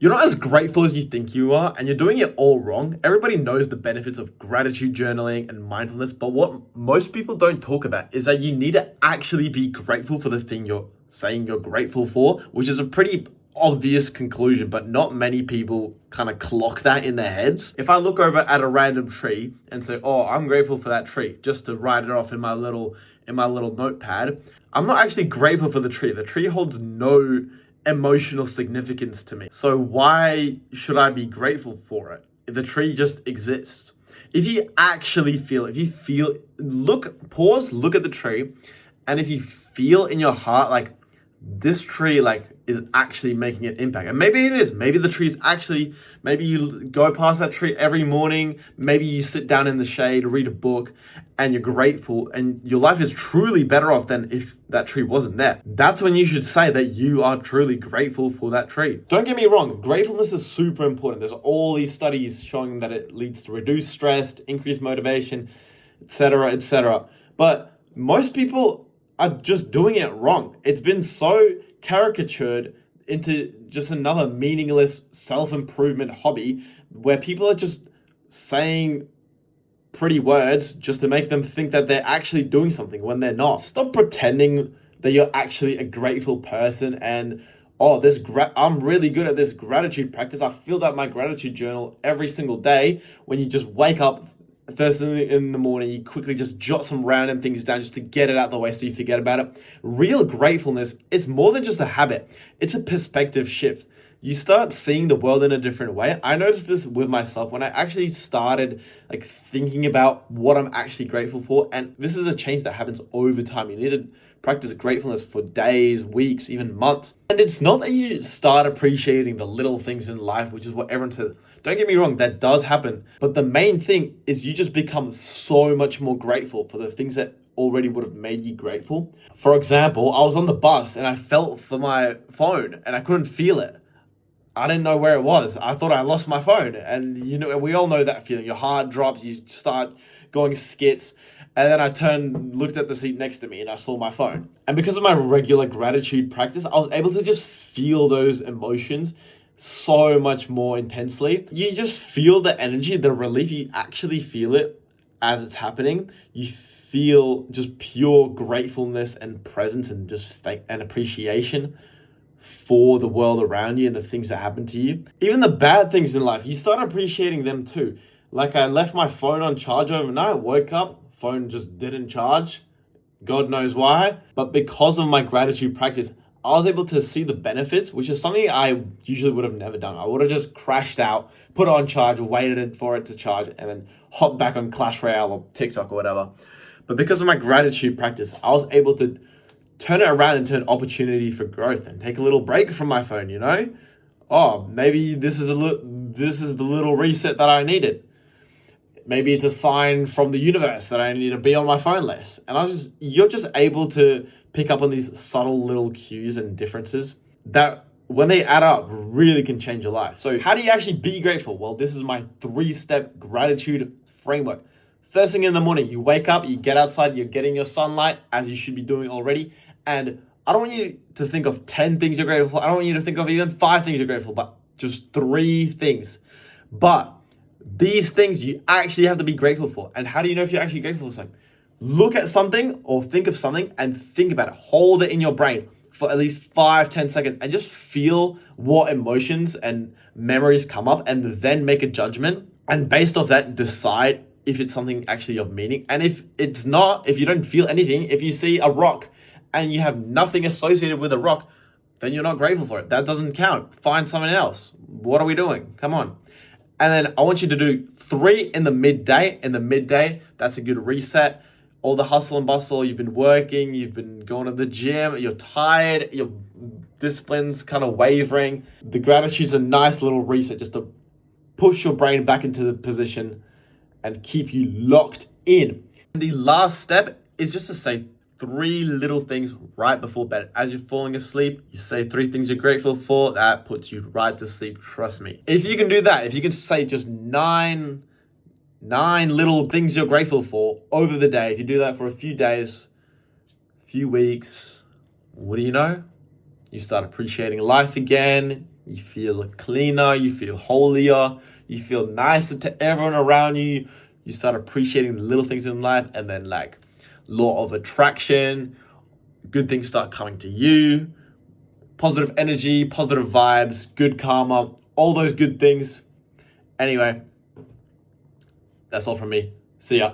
You're not as grateful as you think you are, and you're doing it all wrong. Everybody knows the benefits of gratitude journaling and mindfulness, but what most people don't talk about is that you need to actually be grateful for the thing you're saying you're grateful for, which is a pretty obvious conclusion, but not many people kind of clock that in their heads. If I look over at a random tree and say, "Oh, I'm grateful for that tree," just to write it off in my little notepad, I'm not actually grateful for the tree. The tree holds no emotional significance to me. So why should I be grateful for it? If the tree just exists. If you actually feel, pause, look at the tree, and if you feel in your heart like this tree is actually making an impact, and maybe it is, maybe the tree's actually, maybe you go past that tree every morning, maybe you sit down in the shade, read a book, and you're grateful, and your life is truly better off than if that tree wasn't there. That's when you should say that you are truly grateful for that tree. Don't get me wrong, gratefulness is super important. There's all these studies showing that it leads to reduced stress, increased motivation, etc., etc. But most people are just doing it wrong. It's been so caricatured into just another meaningless self-improvement hobby where people are just saying pretty words just to make them think that they're actually doing something when they're not. Stop pretending that you're actually a grateful person and, oh, I'm really good at this gratitude practice. I fill out my gratitude journal every single day. When you just wake up first in the morning, you quickly just jot some random things down just to get it out of the way so you forget about it. Real gratefulness is more than just a habit. It's a perspective shift. You start seeing the world in a different way. I noticed this with myself when I actually started thinking about what I'm actually grateful for. And this is a change that happens over time. You need to practice gratefulness for days, weeks, even months. And it's not that you start appreciating the little things in life, which is what everyone says. Don't get me wrong, that does happen. But the main thing is you just become so much more grateful for the things that already would have made you grateful. For example, I was on the bus and I felt for my phone and I couldn't feel it. I didn't know where it was. I thought I lost my phone. And we all know that feeling. Your heart drops, you start going skits. And then I looked at the seat next to me and I saw my phone. And because of my regular gratitude practice, I was able to just feel those emotions so much more intensely. You just feel the energy, the relief. You actually feel it as it's happening. You feel just pure gratefulness and presence and just and appreciation for the world around you and the things that happen to you. Even the bad things in life, you start appreciating them too. Like I left my phone on charge overnight, woke up, phone just didn't charge. God knows why. But because of my gratitude practice, I was able to see the benefits, which is something I usually would have never done. I would have just crashed out, put it on charge, waited for it to charge, and then hopped back on Clash Royale or TikTok or whatever. But because of my gratitude practice, I was able to turn it around into an opportunity for growth and take a little break from my phone, Oh, maybe this is the little reset that I needed. Maybe it's a sign from the universe that I need to be on my phone less. And you're just able to pick up on these subtle little cues and differences that when they add up really can change your life. So how do you actually be grateful? Well, this is my 3-step gratitude framework. First thing in the morning, you wake up, you get outside, you're getting your sunlight as you should be doing already. And I don't want you to think of 10 things you're grateful for. I don't want you to think of even 5 things you're grateful for, but just 3 things. But these things you actually have to be grateful for. And how do you know if you're actually grateful for something? Look at something or think of something and think about it. Hold it in your brain for at least 5-10 seconds and just feel what emotions and memories come up and then make a judgment. And based off that, decide if it's something actually of meaning. And if it's not, if you don't feel anything, if you see a rock and you have nothing associated with a rock, then you're not grateful for it. That doesn't count. Find something else. What are we doing? Come on. And then I want you to do 3 in the midday. In the midday, that's a good reset. All the hustle and bustle, you've been working, you've been going to the gym, you're tired, your discipline's kind of wavering. The gratitude's a nice little reset just to push your brain back into the position and keep you locked in. And the last step is just to say 3 little things right before bed. As you're falling asleep, you say 3 things you're grateful for. That puts you right to sleep, trust me. If you can do that, if you can say just 9 little things you're grateful for over the day, if you do that for a few days, a few weeks, what do you know? You start appreciating life again. you feel cleaner, you feel holier, you feel nicer to everyone around you. You start appreciating the little things in life, and then like law of attraction, good things start coming to you. Positive energy, positive vibes, good karma, all those good things. Anyway, that's all from me. See ya.